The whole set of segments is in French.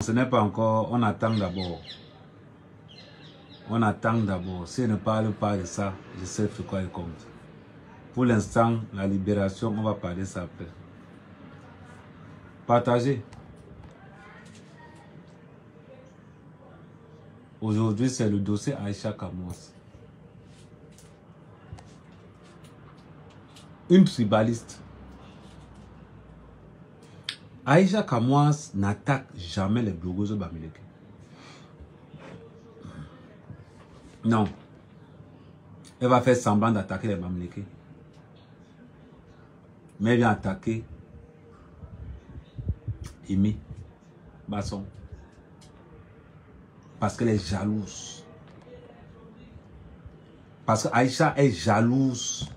Ce n'est pas encore, on attend d'abord. On attend d'abord. Si elle ne parle pas de ça, je sais sur quoi elle compte. Pour l'instant, la libération, on va parler ça après. Partagez. Aujourd'hui, c'est le dossier Aïcha Kamwas. Une tribaliste. Aïcha Kamwas n'attaque jamais les blogueuses Bamileke. Non. Elle va faire semblant d'attaquer les Bamileke. Mais elle vient attaquer Imi Basson. Parce qu'elle est jalouse. Parce qu'Aïcha est jalouse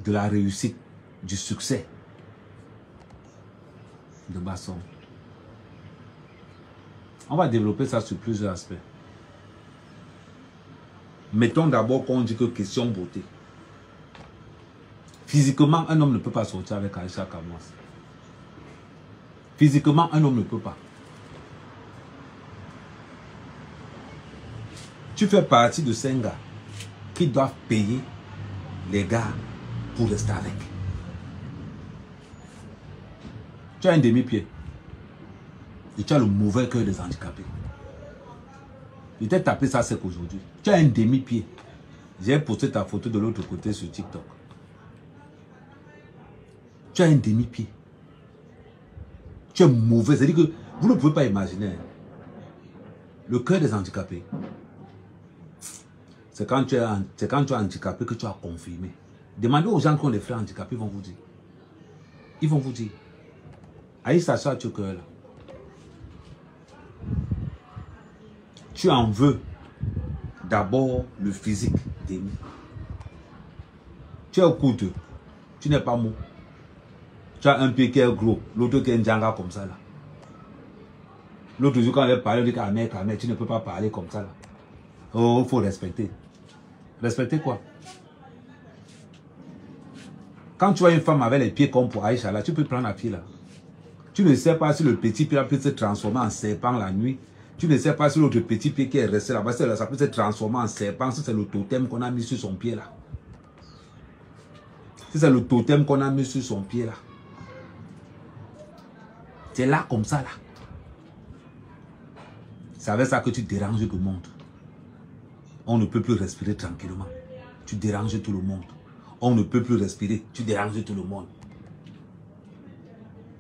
de la réussite, du succès de Basson. On va développer ça sur plusieurs aspects. Mettons d'abord qu'on dit que question beauté. Physiquement, un homme ne peut pas sortir avec Aïcha Kamwas. Physiquement, un homme ne peut pas. Tu fais partie de ces gars qui doivent payer les gars pour rester avec. Tu as un demi-pied. Et tu as le mauvais cœur des handicapés. Il t'a tapé ça sec aujourd'hui. Tu as un demi-pied. J'ai posté ta photo de l'autre côté sur TikTok. Tu as un demi-pied. Tu es mauvais. C'est-à-dire que vous ne pouvez pas imaginer. Le cœur des handicapés. C'est quand tu es handicapé que tu as confirmé. Demandez aux gens qui ont des frères handicapés, ils vont vous dire. Ils vont vous dire. Aïssa, ça, tu es cœur là. Tu en veux d'abord le physique d'Emi. Tu es coûteux. Tu n'es pas mou. Tu as un pied qui est gros, l'autre qui est un djanga comme ça là. L'autre jour quand elle parlait, on dit Kamé, tu ne peux pas parler comme ça là. Oh, il faut respecter. Respecter quoi? Quand tu as une femme avec les pieds comme pour Aïcha là, tu peux prendre la pied là. Tu ne sais pas si le petit pied peut se transformer en serpent la nuit. Tu ne sais pas si l'autre petit pied qui est resté là-bas, ça peut se transformer en serpent si c'est le totem qu'on a mis sur son pied là. Si c'est le totem qu'on a mis sur son pied là. C'est là comme ça là. C'est avec ça que tu déranges le monde. On ne peut plus respirer tranquillement. Tu déranges tout le monde. On ne peut plus respirer. Tu déranges tout le monde.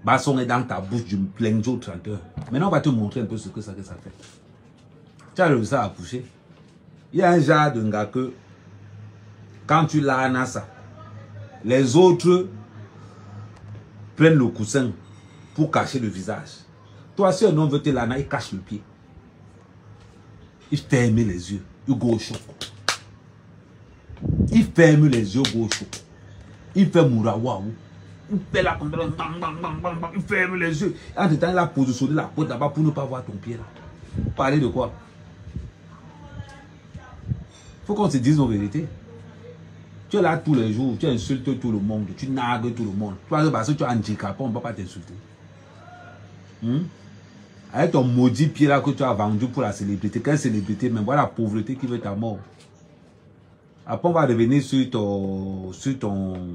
Basson est dans ta bouche du plein jour 30 heures. Maintenant, on va te montrer un peu ce que ça fait. Tu as réussi à accoucher. Il y a un genre de gars que, quand tu l'as ça, les autres prennent le coussin pour cacher le visage. Toi, si un homme veut te l'ana, il cache le pied. Il ferme les yeux. Il go chaud. Il ferme les yeux gauche. Il fait mourawaou. Il fait la il ferme les yeux. En temps, il a positionné la porte là-bas pour ne pas voir ton pied là. Parler de quoi? Il faut qu'on se dise nos vérités. Tu es là tous les jours, tu insultes tout le monde, tu nagues tout le monde. Toi, parce que tu es handicapé, on ne peut pas t'insulter. Avec ton maudit pied là que tu as vendu pour la célébrité. Quelle célébrité? Mais voilà la pauvreté qui veut ta mort. Après, on va revenir sur ton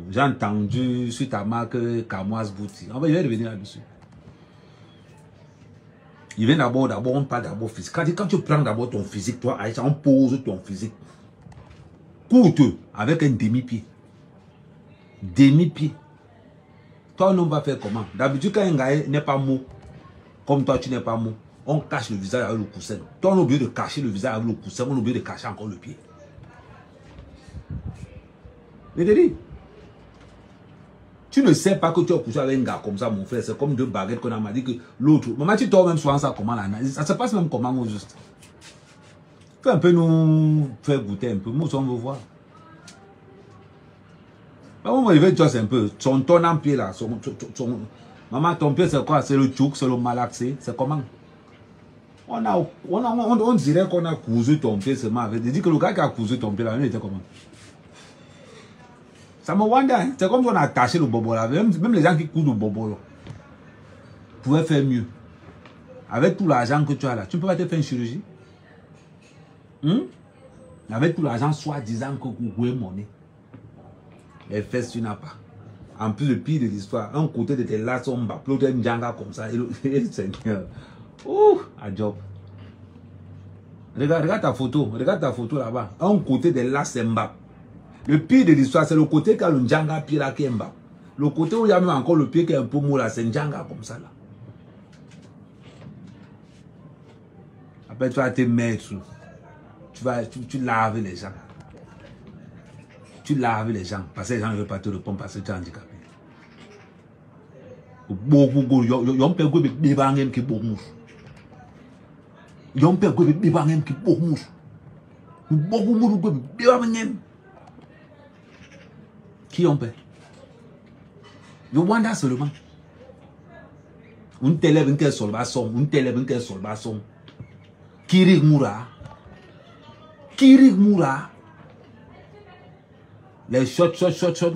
j'ai entendu, sur ta marque Kamwas Bouti. On va revenir là-dessus. Il vient d'abord, on parle d'abord physique. Quand tu prends d'abord ton physique, toi, Aïcha, on pose ton physique. Coûteux, avec un demi-pied. Demi-pied. Toi, on va faire comment? D'habitude, quand un gars n'est pas mou, comme toi, tu n'es pas mou, on cache le visage avec le coussin. Toi, on oublie de cacher le visage avec le coussin, on oublie de cacher encore le pied. Je te dis, tu ne sais pas que tu as couché avec un gars comme ça, mon frère. C'est comme deux baguettes qu'on a dit que l'autre. Maman, tu tords même souvent ça comment là? Ça se passe même comment au juste? Fais un peu nous faire goûter un peu. Nous, on veut voir. Maman, il veut dire c'est un peu. Ton en pied là. Maman, ton pied c'est quoi? C'est le tchouk, c'est le malaxé. C'est comment? On dirait qu'on a cousu ton pied seulement avec. Il dit que le gars qui a cousu ton pied là, il était comment? Ça me wonder, hein? C'est comme si on a attaché le bobo là. Même les gens qui courent le bobo là, pouvaient faire mieux. Avec tout l'argent que tu as là, tu ne peux pas te faire une chirurgie. Avec tout l'argent, soi-disant que vous pouvez monnaie. Les fesses, tu n'as pas. En plus, le pire de l'histoire, un côté de tes lacs sont bas, l'autre est un djanga comme ça. Et le Seigneur. Ouh, à job. Regarde ta photo là-bas. Un côté des lacs, c'est Mbap. Le pire de l'histoire, c'est le côté qui a le djanga pied là qui est Mbap. Le côté où il y a même encore le pied qui est un peu mou là, c'est un djanga comme ça là. Après, tu vas te mettre. Tu laves les gens. Tu laves les gens. Parce que les gens ne veulent pas te répondre parce que tu es handicapé. Qui on paie? Je wonder seulement. Un télève qui est sur le basson. Un télève qui est sur le basson. Kiri Moura. Kiri Moura. Les shot,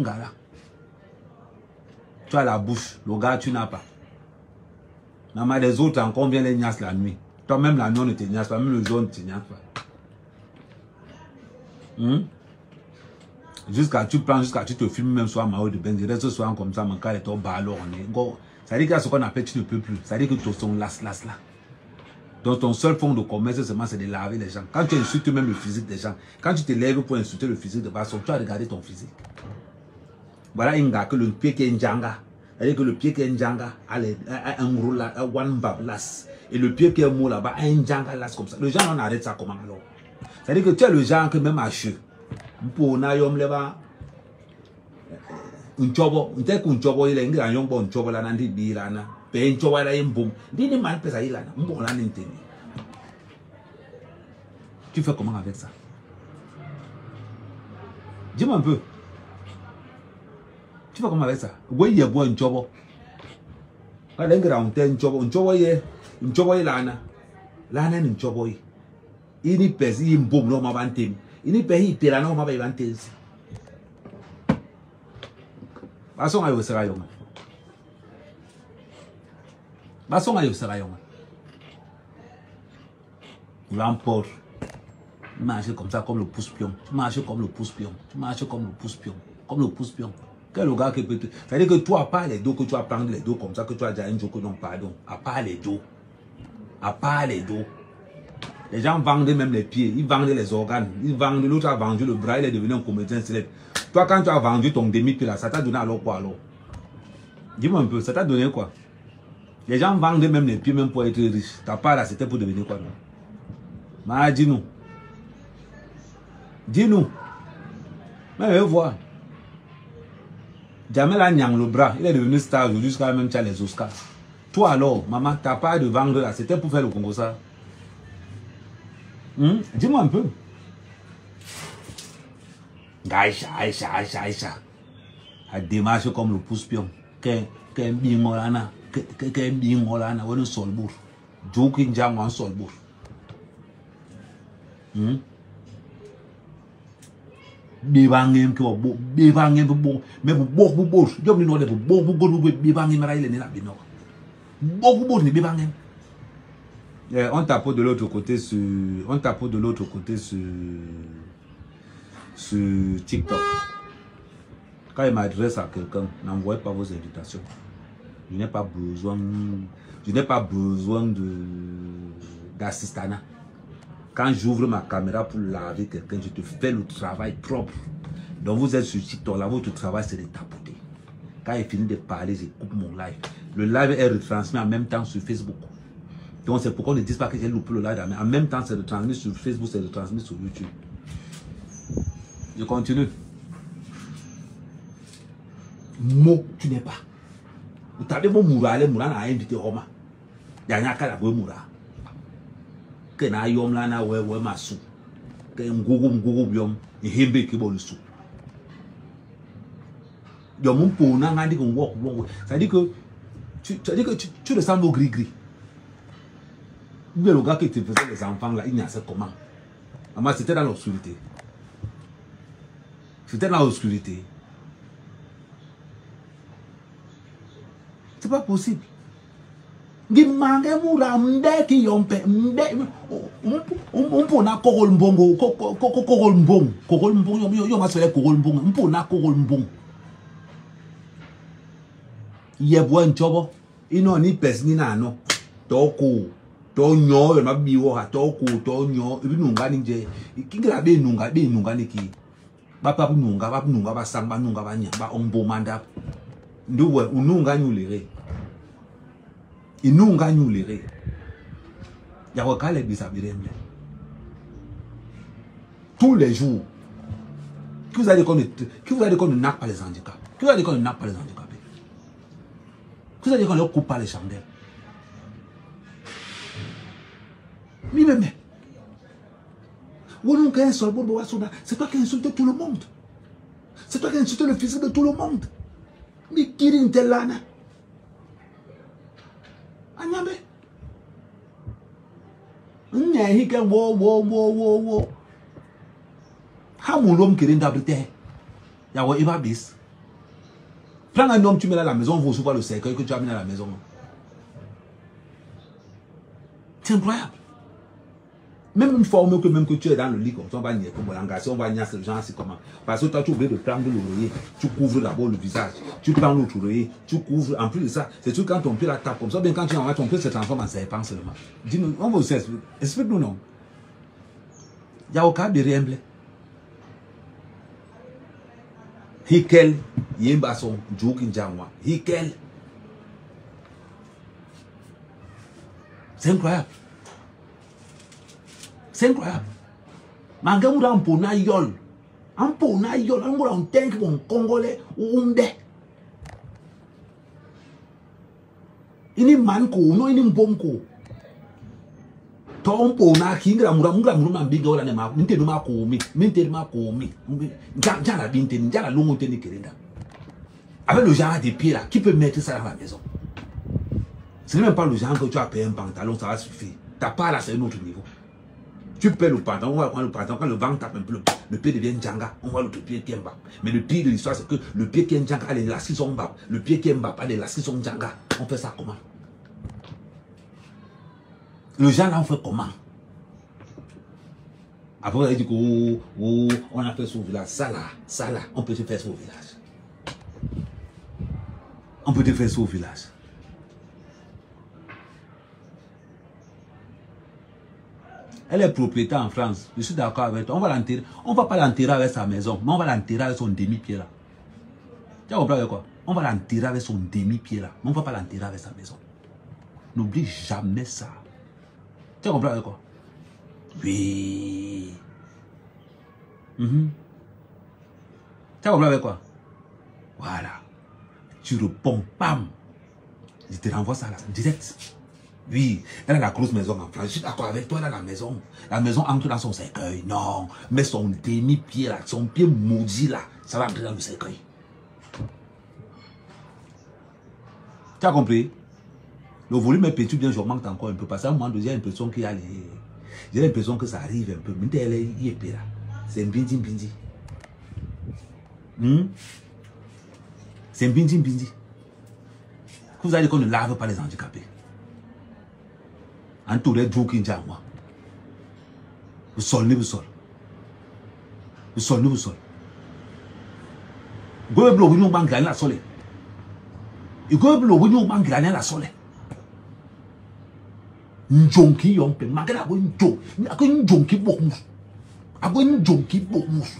gars. Tu as la bouche. Le gars, tu n'as pas. Maman, les autres encore viennent les niasses la nuit. Toi-même, la nuit, on ne te niasse pas. Même le jaune ne te niasse pas. Jusqu'à tu te filmes même soit Mao de Ben, il reste souvent comme ça, mon cas est au bas alors on est. Ça dit qu'il y a ce qu'on appelle tu ne peux plus. Ça dit que tu son las là. Donc ton seul fond de commerce seulement c'est de laver les gens. Quand tu insultes même le physique des gens, quand tu te lèves pour insulter le physique de Basson, tu as regardé ton physique. Voilà un gars que le pied qui est Njanga. C'est-à-dire que le pied qui est Njanga a un gros là, one bablas. Et le pied qui est mou là-bas a un Njanga las comme ça. Le gens on arrête ça comment alors? C'est-à-dire que tu es le genre que même à cheveux. Pour n'ayom leva un chobo, un tel qu'un chobo il est un grand bon chobo là n'andi birana, ben chobo là un bon, dis mal pesa il là, un bon là n'entend. Tu fais comment avec ça? Dis-moi un peu. Tu fais comment avec ça? Oui, il y a bon un chobo. Quand un grand un chobo il là un chobo il n'y pèse il bon non ma bantim. Il n'y paye pas la norme avec vanter. Basson a eu ce rayon. Basson a eu ce rayon. Tu l'emportes. Tu marches comme ça, comme le pouce-pion. Tu marches comme le pouce-pion. Tu marches comme le pouce-pion. Comme le pouce-pion. Quel gars qui peut te. Ça veut dire que toi, à part les dos, que tu vas prendre les dos comme ça, que tu as déjà un joke, non, pardon. À part les dos. À part les dos. Les gens vendent même les pieds, ils vendent les organes, ils vendent, l'autre a vendu le bras, il est devenu un comédien célèbre. Toi, quand tu as vendu ton demi-pied là, ça t'a donné alors quoi alors? Dis-moi un peu, ça t'a donné quoi? Les gens vendent même les pieds même pour être riches. Ta part là, c'était pour devenir quoi non? Mais dis-nous. Dis-nous. Mais voir. Jamel a Nyang le bras, il est devenu star aujourd'hui, jusqu'à même tu as les Oscars. Toi alors, maman, ta part de vendre là, c'était pour faire le Congo ça? Dis-moi un peu. Aïcha. Elle démarche comme le pouce-pion. Qu'un bingolana. Qu'un bingolana. On est solbour. Joking jam en solbour. Bébangem qui va beau. Bébangem beau. Mais beaucoup beau. Je me dis beaucoup beau. Bébangem raille les nabino. Beaucoup beau ni bébangem. On tape de l'autre côté sur TikTok. Quand il m'adresse à quelqu'un, n'envoyez pas vos invitations. Je n'ai pas besoin d'assistanat. Quand j'ouvre ma caméra pour laver quelqu'un, je te fais le travail propre. Donc vous êtes sur TikTok, là, votre travail c'est de tapoter. Quand il finit de parler, je coupe mon live. Le live est retransmis en même temps sur Facebook. Donc c'est pourquoi on ne dit pas que j'ai loupé le live. Mais en même temps, c'est retransmis sur Facebook, c'est retransmis sur YouTube. Je continue. Mo, tu n'es pas. Vous savez, mon Moura n'a invité Roma. Il y a un cas de Moura. Que na yom la na ouais masu. Que ngogo biom. Il hembe qui bon le sou. Yom mon pou na ngandi qu'on walk bon. Ça dit que tu ressembles au gris-gris. Le gars qui te faisait les enfants là, il n'y a pas comment. Maman, c'était dans l'obscurité. C'était dans l'obscurité. pas possible. Gimmange mura mde ki yompe mde mpona kokol mbongo kokol mbongo yo masele kokol mbongo mpona kokol mbongo yebwa nchobo ino ni pes ni nano toko to nyo yo mabiwo ha toko to nyo ibinunga nje kingira be nunga ni ki bapa nunga basanga nunga banyamba ombomanda nduwe ununga nyulere inunga nyulere ya wakale bisabiremle tous les jours qui vous a dit qu'on ne n'a pas les handicaps, qui vous a dit qu'on ne n'a pas les handicapés, qui vous a dit qu'on ne coupe pas les chandelles. C'est toi qui as insulté tout le monde. C'est toi qui as insulté le fils de tout le monde. Mais qui est lana? Anyame. Wo. Hamulom qui est d'habiter. Yawa Eva bis. Prends un homme, tu mets à la maison, on va souvent le cercueil que tu as mis à la maison. C'est incroyable. Même une forme que tu es dans le lit, comme ça, on va nier comme l'engagé, on va nier ce genre, c'est comment. Parce que toi, tu oublies de prendre l'oreiller, tu couvres d'abord le visage, tu prends l'autre oreiller, tu couvres, en plus de ça, c'est tout quand ton pied la tape comme ça, bien quand tu envoies ton pied, se transforme en serpent seulement. Dis-nous, on va aussi explique-nous non. Il y a aucun de rien. Hikel, Yembason, Djouk Njangwa, Hikel. C'est incroyable. C'est incroyable. Mangamura Ampona Yol. Ampona Yol. Ampona on tank mon Congolais ou Umbe. Ini manko, no ini mbonko. Tompo na kingra mura mbiga wala ne ma nte no ma ko mi mente ma ko mi jala binte jala longo te ni kerenda. Avec le genre des pieds là, qui peut mettre ça dans la maison? Ce n'est même pas le genre que tu as payé un pantalon, ça va suffire. Ta part là, c'est un autre niveau. Tu paies le pantalon, on va prendre le pantalon, quand le vent tape un peu, le pied devient Djanga, on voit l'autre pied qui est bas. Mais le pire de l'histoire, c'est que le pied qui est Djanga a les lacets sont bas. Le pied qui est bas a les lacets sont Djanga. On fait ça comment? Le genre là, on fait comment? Après, on a dit qu'on a fait son village. Ça là, on peut te faire son village. On peut te faire son village. Elle est propriétaire en France. Je suis d'accord avec toi. On va l'enterrer. On ne va pas l'enterrer avec sa maison, mais on va l'enterrer avec son demi-pied là. Tu as compris avec quoi? On va l'enterrer avec son demi-pied là. Mais on ne va pas l'enterrer avec sa maison. N'oublie jamais ça. Tu as compris avec quoi? Oui. Tu as compris avec quoi? Voilà. Tu réponds, pam. Je te renvoie ça là, direct. Oui, elle a la grosse maison en France. Je suis d'accord avec toi, elle a la maison. La maison entre dans son cercueil. Non, mais son demi-pied là, son pied maudit là, ça va entrer dans le cercueil. Tu as compris? Le volume est petit, bien, j'augmente encore un peu. Parce qu'à un moment donné, j'ai l'impression qu'il y a les... J'ai l'impression que ça arrive un peu. Mais elle est là. C'est un bindi. C'est un bindi. Vous allez dire qu'on ne lave pas les handicapés. En tout cas, vous sol. Vous la sole. La sole. Njonki yompe magana bo njo ako njonki bokus ako njonki bokus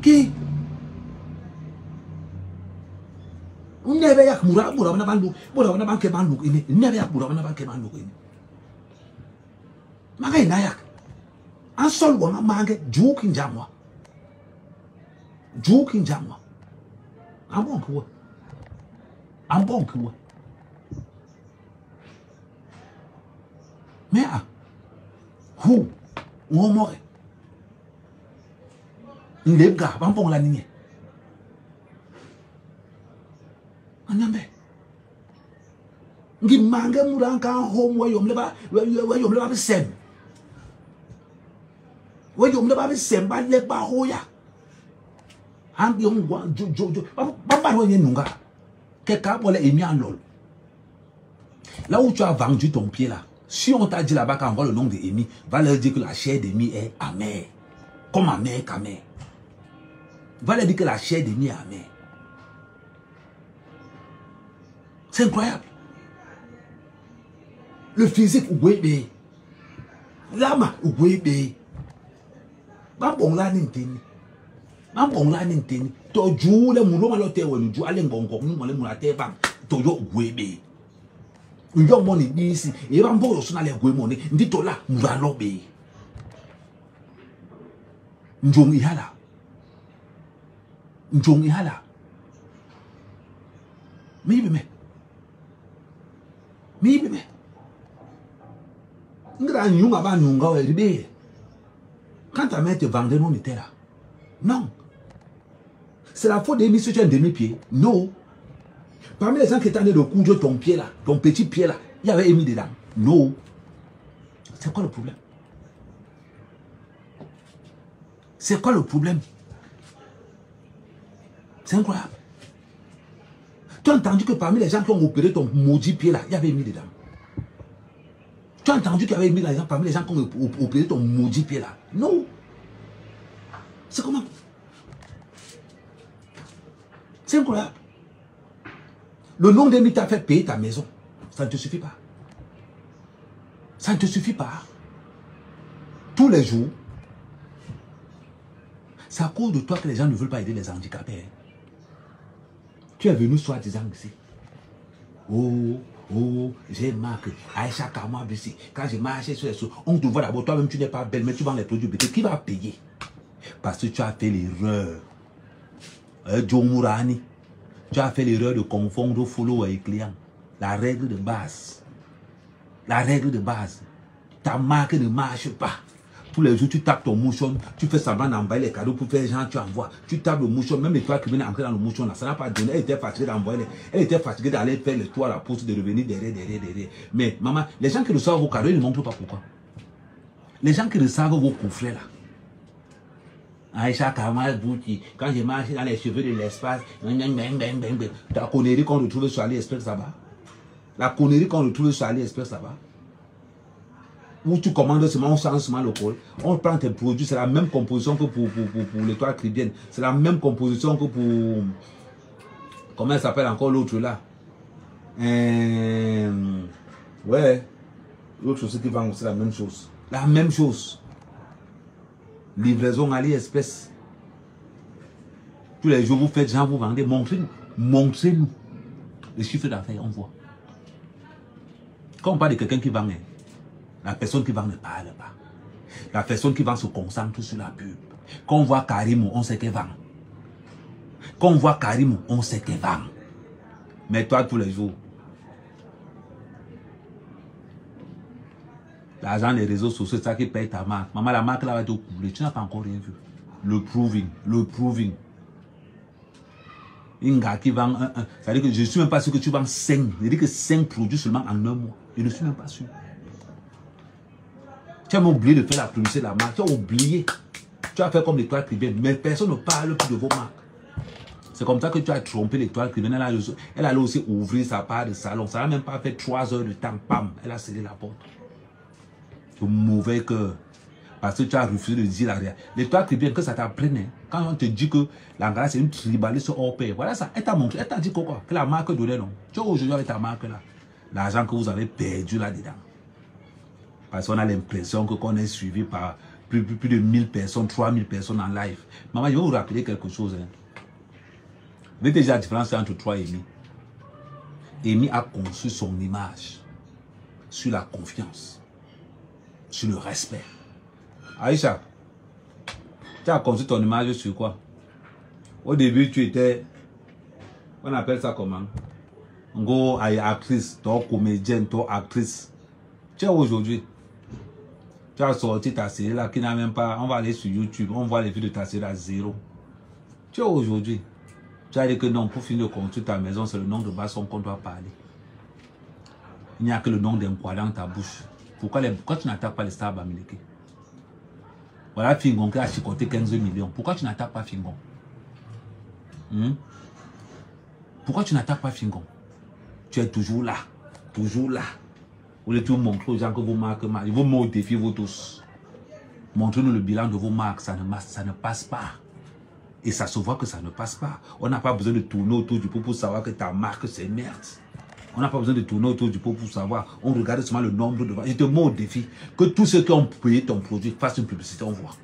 ki nebe yak mura bana bandu bana banke bandu ini nebe yak mura bana banke bandu ini magay nayak an sol wona mange juki njamwa ambonko mais who more lebga bampong la niye anyambe ngi manga muranka home wayom leba besem wayom leba besem ba leba hoya Là où tu as vendu ton pied là, si on t'a dit là-bas qu'on voit le nom de Amy, va leur dire que la chair d'Amy est amère. Comme amère qu'amère. Va leur dire que la chair d'Amy est amère. C'est incroyable. Le physique, oui, l'âme, oui, ma bon là n'intègne. Ma bon là n'intègne. To jou le moulo malo te wenu jou ale ngongo mu le mula te bang. To yo gwebe. Njo moni bisi. E ba mbo so na le gwe moni. Ndi to la mura lobe. Njong ihala. Njong ihala. Mibe me. Ngra nyunga ba nunga wa ribe. Quand ta mère te vendait, non était là. Non. C'est la faute d'Amy si tu as un demi-pied. Non. Parmi les gens qui étaient en train de coudre ton pied là, ton petit pied là, il y avait Amy dedans. Non. C'est quoi le problème? C'est quoi le problème? C'est incroyable. Tu as entendu que parmi les gens qui ont opéré ton maudit pied là, il y avait Amy dedans. Tu as entendu qu'il y avait mis l'argent parmi les gens qui ont opéré ton maudit pied là? Non. C'est comment? C'est incroyable. Le nom d'Amy t'a fait payer ta maison. Ça ne te suffit pas. Ça ne te suffit pas. Tous les jours. C'est à cause de toi que les gens ne veulent pas aider les handicapés. Tu es venu soi-disant ici. Oh, j'ai marqué. Aïcha Kama Bissi. Quand j'ai marché sur les choses, on te voit d'abord, toi-même tu n'es pas belle, mais tu vends les produits beauté. Qui va payer? Parce que tu as fait l'erreur. Joe Mourani. Tu as fait l'erreur de confondre follower et client. La règle de base. La règle de base. Ta marque ne marche pas. Tous les jours, tu tapes ton mouchon, tu fais semblant d'envoyer les cadeaux pour faire gens, tu envoies. Tu tapes le mouchon, même les toits qui viennent entrer dans le mouchon, là, ça n'a pas donné. Elle était fatiguée d'envoyer, elle était fatiguée d'aller faire les toits à la poste, de revenir derrière. Mais maman, les gens qui reçoivent vos cadeaux, ils ne montrent pas pourquoi. Les gens qui reçoivent vos coffrets, là. Aïcha Kamal Bouti, quand j'ai marché dans les cheveux de l'espace, la connerie qu'on retrouve sur AliExpress, ça va. La connerie qu'on retrouve sur AliExpress, ça va. Où tu commandes seulement, on change seulement le col. On prend tes produits, c'est la même composition que pour les toiles caribéennes. C'est la même composition que pour... Comment elle s'appelle encore l'autre là? Ouais. L'autre aussi qui vend aussi la même chose. La même chose. Livraison AliExpress. Tous les jours, vous faites genre, vous vendez. Montrez-nous. Montrez-nous. Les chiffres d'affaires, on voit. Quand on parle de quelqu'un qui vend, la personne qui vend ne parle pas. La personne qui vend se concentre sur la pub. Quand on voit Karim, on sait qu'elle vend. Quand on voit Karim, on sait qu'elle vend. Mais toi, tous les jours, l'argent des réseaux sociaux, c'est ça qui paye ta marque. Maman, la marque là va te couvrir. Tu n'as pas encore rien vu. Le proving. Un gars qui vend un. C'est-à-dire que je ne suis même pas sûr que tu vends 5. Je dis que 5 produits seulement en un mois. Je ne suis même pas sûr. Tu as oublié de faire la publicité de la marque. Tu as oublié. Tu as fait comme l'étoile Caribéenne. Mais personne ne parle plus de vos marques. C'est comme ça que tu as trompé l'étoile Caribéenne. Elle allait aussi ouvrir sa part de salon. Ça n'a même pas fait 3 heures de temps. Pam, elle a scellé la porte. Le mauvais cœur. Parce que tu as refusé de dire la réalité. L'étoile Caribéenne, que ça t'apprenne. Quand on te dit que l'Angola c'est une tribaliste hors pair. Voilà ça. Elle t'a montré. Elle t'a dit quoi? Que la marque donnait non. Tu vois aujourd'hui avec ta marque là. L'argent que vous avez perdu là-dedans. Parce qu'on a l'impression qu'on est suivi par plus de 1000 personnes, 3000 personnes en live. Maman, je vais vous rappeler quelque chose. Hein. Vous voyez déjà la différence entre toi et Amy. Amy a conçu son image sur la confiance, sur le respect. Aïcha, tu as conçu ton image sur quoi? Au début, tu étais, on appelle ça comment? Go, actrice, toi comédienne, toi actrice. Tu es aujourd'hui. Tu as sorti ta série là qui n'a même pas. On va aller sur YouTube, on voit les vues de ta série à 0. Tu es aujourd'hui. Tu as dit que non, pour finir de construire ta maison, c'est le nom de Basson qu'on doit parler. Il n'y a que le nom d'un quoi dans ta bouche. Pourquoi tu n'attaques pas les stars américains? Voilà Fingon qui a chicoté 15 millions. Pourquoi tu n'attaques pas Fingon? Pourquoi tu n'attaques pas Fingon? Tu es toujours là. Toujours là. Vous voulez tout montrer aux gens que vos marques marquent. Vos mots défient vous tous. Montrez-nous le bilan de vos marques. Ça ne passe pas. Et ça se voit que ça ne passe pas. On n'a pas besoin de tourner autour du pot pour savoir que ta marque, c'est merde. On n'a pas besoin de tourner autour du pot pour savoir. On regarde seulement le nombre de ventes. Je te mets au défi que tous ceux qui ont payé ton produit fassent une publicité, on voit.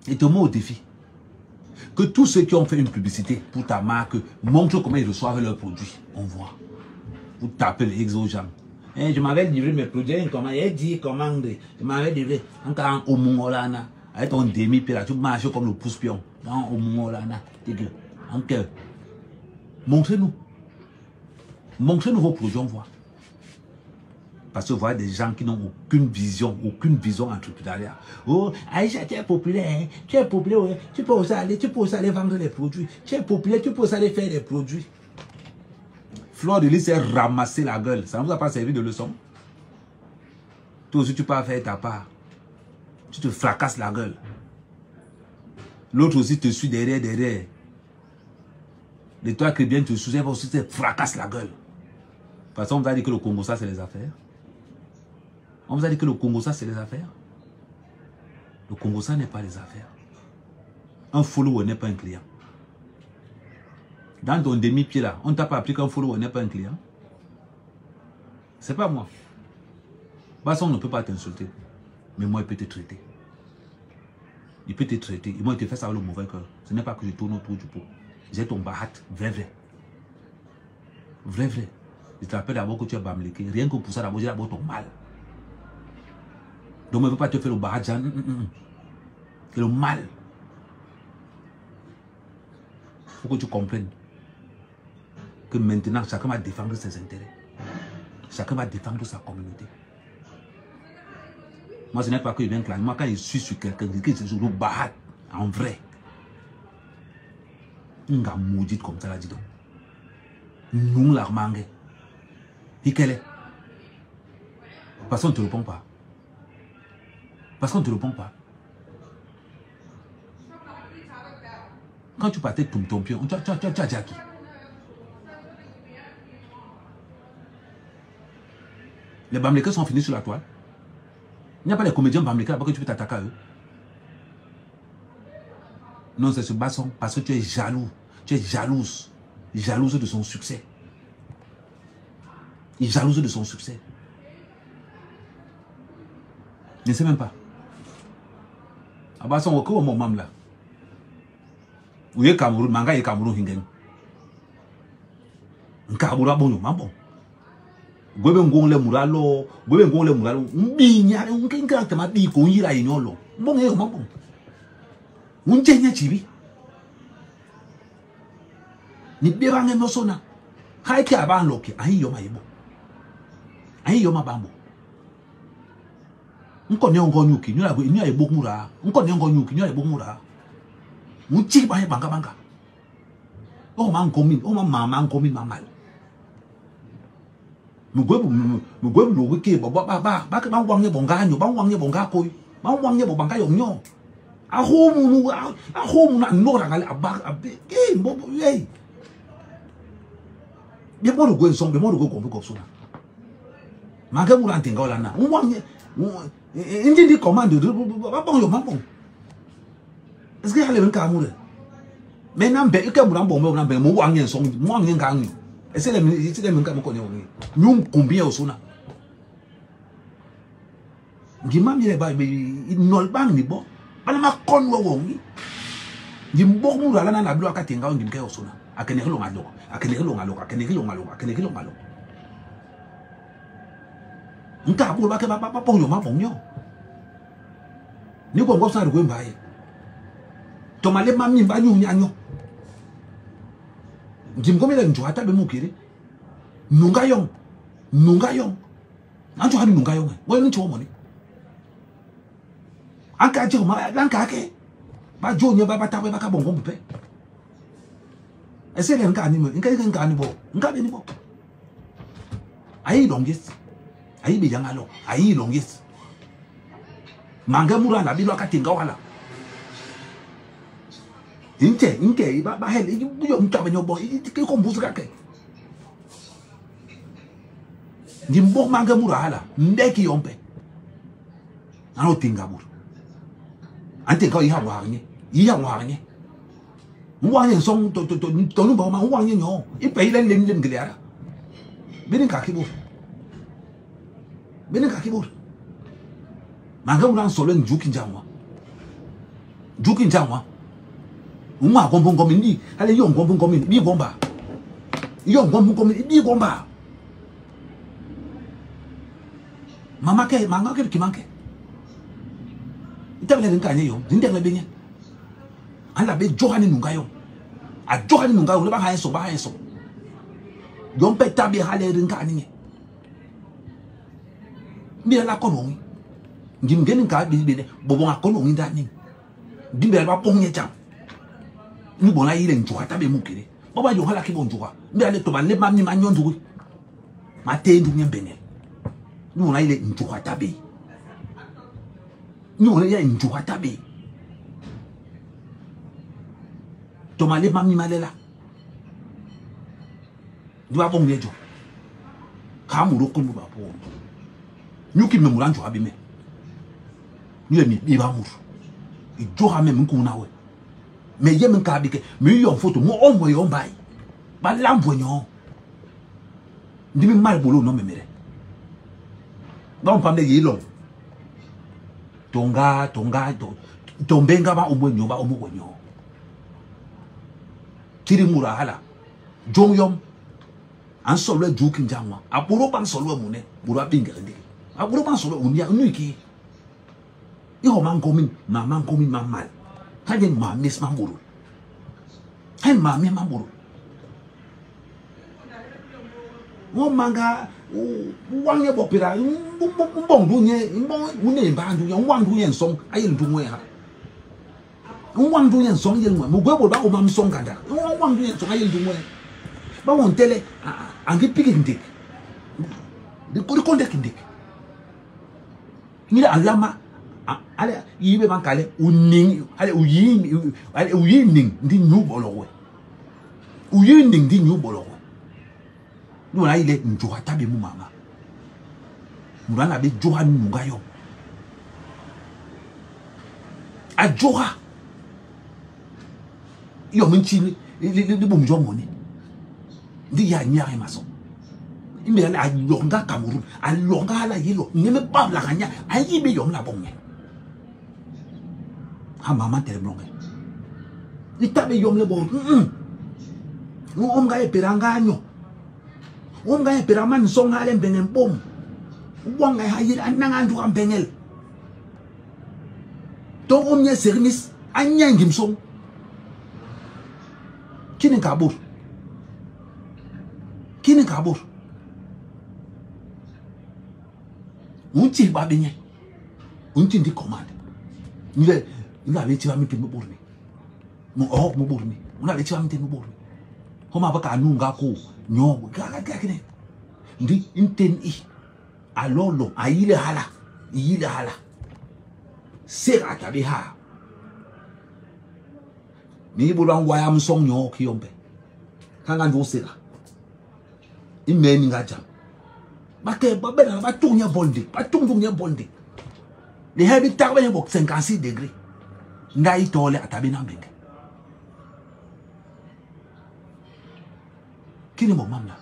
Je te mets au défi que tous ceux qui ont fait une publicité pour ta marque montrent comment ils reçoivent leurs produits. On voit. Vous tapez les ex aux gens. Je m'avais livré mes produits, il dit commande. Je m'avais livré. Encore au Mongolana. Avec ton demi-pied là, tu marches comme le pouce-pion. Au Mongolana. Montrez-nous. Montrez-nous vos produits, on voit. Parce que vous voyez des gens qui n'ont aucune vision entrepreneuriale. Oh, Aïcha, tu es populaire, hein? Tu es populaire, hein? Tu peux aussi aller vendre les produits. Tu es populaire, tu peux aussi aller faire des produits. Fleur de Lys s'est ramassé la gueule. Ça ne vous a pas servi de leçon? Toi aussi, tu peux faire ta part. Tu te fracasses la gueule. L'autre aussi te suit derrière. Les toi qui viennent te suivre, elle va aussi te fracasse la gueule. De toute façon, on vous a dit que le Congo, ça, c'est les affaires. On vous a dit que le Congo, ça, c'est les affaires. Le Congo, ça n'est pas les affaires. Un follower n'est pas un client. Dans ton demi-pied là, on ne t'a pas appris qu'un follower n'est pas un client. C'est pas moi. Basson ne peut pas t'insulter. Mais moi, il peut te traiter. Il peut te traiter. Et moi, il te fait ça avec le mauvais cœur. Ce n'est pas que je tourne autour du pot. J'ai ton bahat, vrai. Je te rappelle d'abord que tu es bamléqué. Rien que pour ça, d'abord, j'ai d'abord ton mal. Donc, on ne peut pas te faire le bahat. C'est le mal. Il faut que tu comprennes que maintenant, chacun va défendre ses intérêts. Chacun va défendre sa communauté. Moi, ce n'est pas que je viens clamer. Moi, quand je suis sur quelqu'un, c'est sur le bahat, en vrai. On va maudit comme ça, là, dis donc. Nous, la remangue. Et quelle est? Parce qu'on ne te répond pas. Parce qu'on ne te répond pas. Quand tu partais de ton pied, tu as dit à qui? Les bamlékés sont finis sur la toile. Il n'y a pas les comédiens bamlékés là-bas que tu peux t'attaquer à eux. Non, c'est ce Basson parce que tu es jaloux. Tu es jalouse. Jalouse de son succès. Il est jalouse de son succès. Je ne sais même pas. Basson, au coup, mon maman là. Où est Cameroun? Manga est Cameroun hingen. Cameroun bon, bon. Gwebe ngole muralo, gwebe ngole muralo. Mbinya, unkenga tema di ko yira inyolo. Bon e mo bon. Unjenya chibi. Ni beba nge nosona. Haiki abanloki, ayi yo maibo. Ayi yo mabambo. Nko ne ngo nyuki, nyula go ni ayibo mura. Nko ne ngo nyuki, nyula ayibo mura. Unchi ba banga. Oh man komin, oh mama komin mamal. Mugwebu lo wike ba ke ba wange bonga nyo, ba wange bonga koy. Ba wange bonga yo nyo. Ahomu na nora ngale abe. Mbobo hey. Bien moi le go son, bien moi le go comme ça. Manga mu rantenga wala na. Wange ndi commande ba bon yo mambon. Est-ce que yale nka mu re? Mais nambe ike mu rambo me nambe mu wange son, mu wange nka nyo. Et c'est les mêmes cas qu'on est. Nous combien au sona. Gimam il est bas, mais il n'ol pas ni bon. Panama con wongi. Gimbo mu la na blo akatenga on gimke au sona. Akeneki lo ngalo. Nka bu ba ke ba pon yo ma pon yo. Ni ko ngo sa ru mbaye. To male mami ba nyu nyanyo. Jimkomela njoata be mukiri nunga yong anjo hani nunga yong wo ni cho moni anka je ma anka ke ba jo nye ba tawe ba ka bongo mpe ese le nka ni mo nka ni bo nka be ni bo ayi longest ayi be yangalo ayi longest manga mura na bi lo ka tinga wala Inke ba hel yo mtaba nyobo ke ko mbuzu kake. Ndimbo manga mura hala ndeki yompe. Ano tinga bur. Ante ko iha wanye. Wanye song to no ba ma wanye nyo. Ipe ile lem gliara. Binin ka kibur. Manga mura solo njuki njamwa. Uma gombong komini, ale yong gombong komini, bi gomba. Yong gombong komini, bi gomba. Mama ke kimanke. Ita bele nkanye yo, zinde ngale benye. Ala be johani nungayo. A johani nungayo le ba ha so. Yom pe tabi hale rinka ninye. Bi la konongi. Ngim geni ka bi be bobo akonongi ndani. Dimbe ba ponye jam. Ni bona ile njuka tabe mukire. Baba yo hala kibo njuka. Mbe ale to ba le mamni manyo njuku. Mate ndu nyembene. Ni bona ile njuka tabe. Ni bona ile njuka tabe. To ma le mamni malela. Dua ponye jo. Ka mu roko mu ba po. Nyuki me muranjo abime. Ni le mi ba mu. Ijoha me mkuna we. Me ye mkabike, me yon photo mo omwe yon bai. Ba lambo nyo. Ndimi mal bolo no memere. Ba mpamde ye long. Tonga tombenga ba omwe nyo ba omwe nyo. Tiri mura hala. Jong yom an solo juki njamwa. Apuro ban solo mune, bura bingende. Apuro ban solo unya nuiki. Iho mangomin mamal. Hagen mamis mamburu. Hen mami mamburu. Wo manga wangye bopira mbong dunye une bandu ya wang dunye song ayel dunwe ha. Wang dunye song yel mwe mugwebo ba o mam song kanda. Wang dunye song ayel dunwe. Ba won tele angi pikindik. De ko kondekindik. Ni alama ale yibe bankale uning ale uyining ndi nyubolowe uyining ndi nyubolowe nuna ile njuha tabe mu mama murana be joha nungayo a joha yo munchini li bumjo moni ndi ya nyare maso imbe ala longa Cameroun a longa ala yelo nyeme babla kanya ayibe yom la bonye ha mama terblonge itabe yom le bo omga e peranganyo omga e peraman songa le bengen bom wanga hayir ananga ndu am bengel to omye sernis anya ngimso kini kabur unti babenye unti ndi commande nile ila be tiwa mite muburni muburni una be tiwa mite muburni homa baka anunga ko nyobo gaga kine ndi inten alolo ayile hala sera tabe ha ni bulan waya msong nyo kiyombe kanga ndo sera imeni ngaja bake babela batunya bonde le hebi takbe yebo 56 degrés ngai tole atabe na mbenge kini mo mamla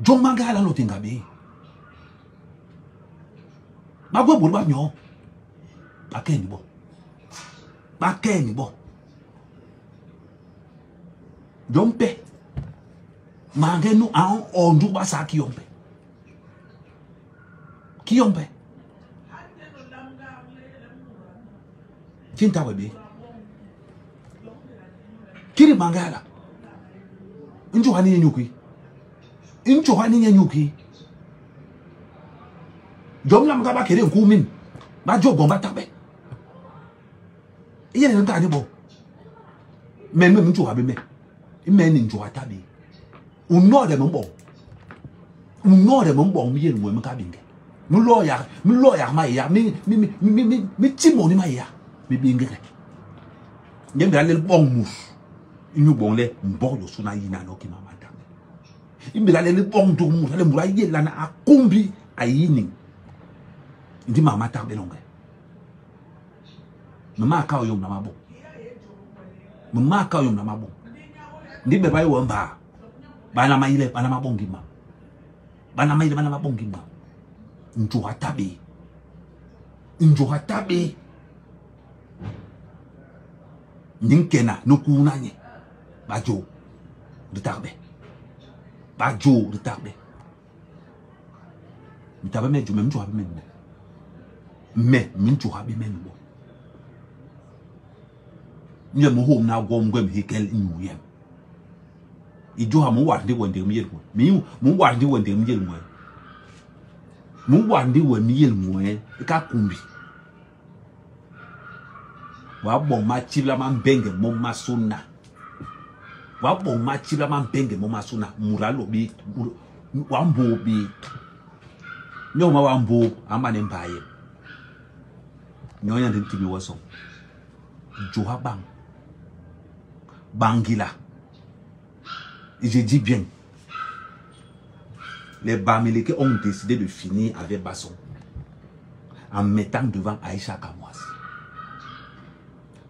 jong manga ala no tinga be bagwe burba nyo bakeni bo dompe mange nu an ondu basa kiyombe kinta webe kiri mangala injo hani nyuki jomla mga kere nkumin ba jo bomba tabe iye ne ntani bo meme mtu wa beme imeni njo atabe unode mbo miye nwe mka binge mu lawyer ma ya mi timoni ma ya mi binge N'yem la le bon mouche. Nous bon les bon yo suna yina no ki mama ta. Imbela le bon do mouche le mura ye la na akumbi ayini. Ndi mama ta belonga. Mama ka oyom na mabo. Mama ka oyom na mabo. Ndi be bayi wamba. Bana maile bana mabongi ma. Bana maile bana mabongi ma. Njoha tabe. Njoha tabe. Ninkena nukuna nye. Bajo de tarbe. Bajo de tarbe. Mi tabe me jo même jo habe men. Me min jo habe men bo. Nye mo home na gom gwem hekel inu yem. Ijo ha mo wande wande mi yel mo. Mi mo wande wande mi yel mo. Mo wande wande mi yel mo e ka kumbi. Wa bon ma chibla man benge mo masuna. Wa bon ma chibla man benge mo masuna. Muralo bi wa mbo bi. Nyo ma wa mbo amane mbaye. Nyo yan tibi waso. Joha bang. Bangila. Et je dis bien. Les Bamileke ont décidé de finir avec Basson. En mettant devant Aïcha Kamouas.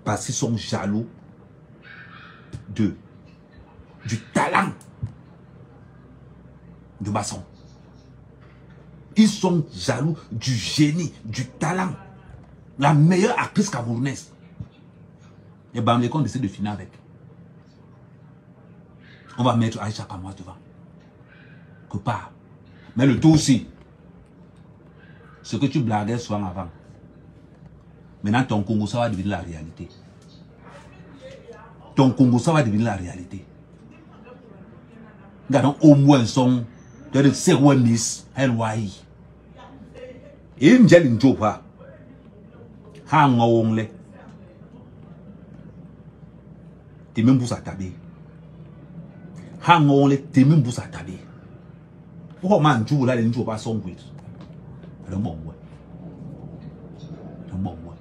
Parce qu'ils sont jaloux du talent de Basson. Ils sont jaloux du génie, du talent. La meilleure actrice camerounaise. Et Bamileke ont décidé de finir avec. On va mettre Aïcha Kamouas devant. Que pas. Mais le tout aussi. Ce que tu blaguais souvent avant. Maintenant, ton Congo, ça va devenir la réalité. Ton Congo, ça va devenir la réalité. Regardons au moins son de Serouemis, NY. Et une gel in Jopa. Hang ongle. T'es même pour s'attaber. Hang ongle, t'es même pour s'attaber. Pourquoi man joue là, les Jopa sont good? Le bon ouais. Le bon ouais.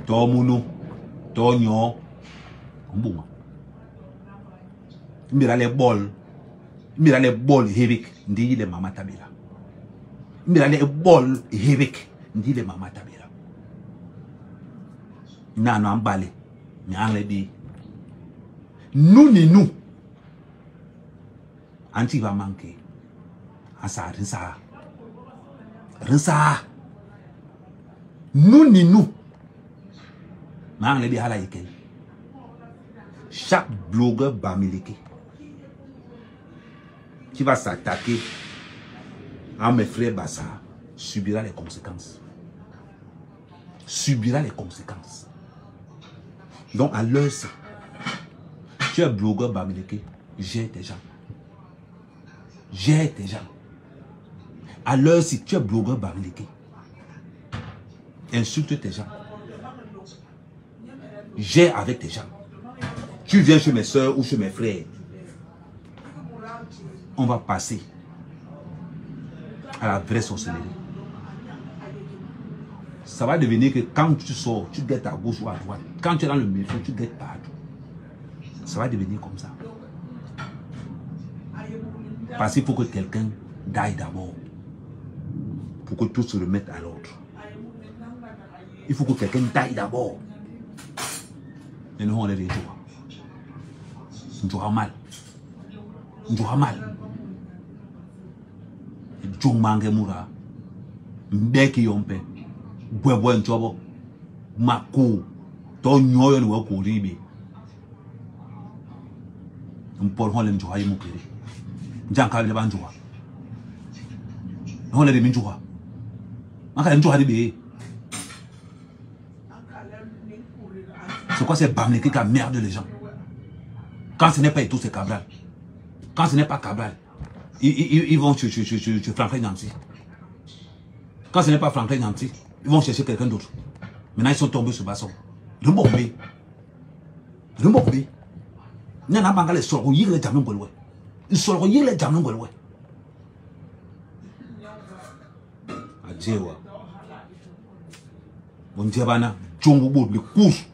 Tomuno, Tonyo, bon. Mira les bols hébiques, dit les mamas tabela. Mira les bols hébiques, dit les mamas tabela. Nano emballé, mais en dit. Nous ni nous. Anti va manquer. Asa, Risa. Nous ni nous. Mais en dit hala ikel. Chaque blogueur Bamileke qui va s'attaquer à mes frères Bassa subira les conséquences. Subira les conséquences. Donc à l'heure, tu es blogueur Bamileke, j'ai tes gens. J'ai tes gens. À l'heure, si tu es blogueur Bamileke, insulte tes gens. J'ai avec tes gens. Tu viens chez mes soeurs ou chez mes frères. On va passer à la vraie sorcellerie. Ça va devenir que quand tu sors, tu guettes à gauche ou à droite. Quand tu es dans le métro, tu guettes partout. Ça va devenir comme ça. Parce qu'il faut que quelqu'un d'aille d'abord. Pour que tout se remette à l'ordre. Il faut que quelqu'un d'aille d'abord. Et nous, on est des jours. Nous jouons mal. Nous jouons mal. Nous mangue moura. Mbeki yompe. Bwebwe nchobo. Maku. To nyoyo ni wako ribi. Mpol hole njoha yimukiri. Njanka le banjoha. Hole de minjoha. Maka njoha ribi. C'est quoi ces Bamileke qui merde les gens? Quand ce n'est pas tout, c'est Cabral. Quand ce n'est pas Cabral, ils vont chez Franklin Nancy. Quand ce n'est pas Franklin Nancy, ils vont chercher quelqu'un d'autre. Maintenant, ils sont tombés sur Basson. Le bombé. Le bombé. Il y a un les sorts, il y a les jamons goloué. Ils sont il y a les jamons goloué. Adjewa. Bon, Djebana, Djongo, le couche.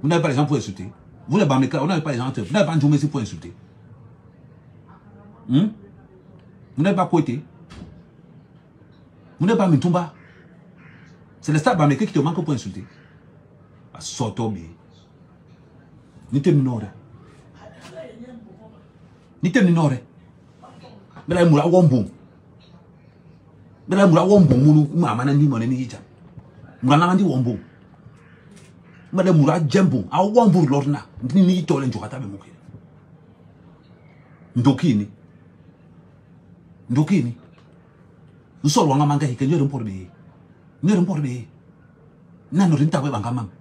Vous n'avez pas les gens pour insulter. Vous les Bameka, vous n'avez pas les gens, vous n'avez pas Ndjoumesi pour insulter. Vous n'avez pas Kouété. Vous n'avez pas Mitumba. C'est le stade Bameka qui te manque pour insulter. À Sotobi. Ni te minore. Ni te minore. Mais là, il y a un bon. Mais là, il y a un bon. Il y a un bon. Il y a un bon. Madame Moura Djembo, a Wambour Lorna, ni Tolen Jokata Bemoke. Ndokini. Ndokini. Nous sommes en Manga, qui est un porte. Nous sommes en porte. Nous sommes en porte.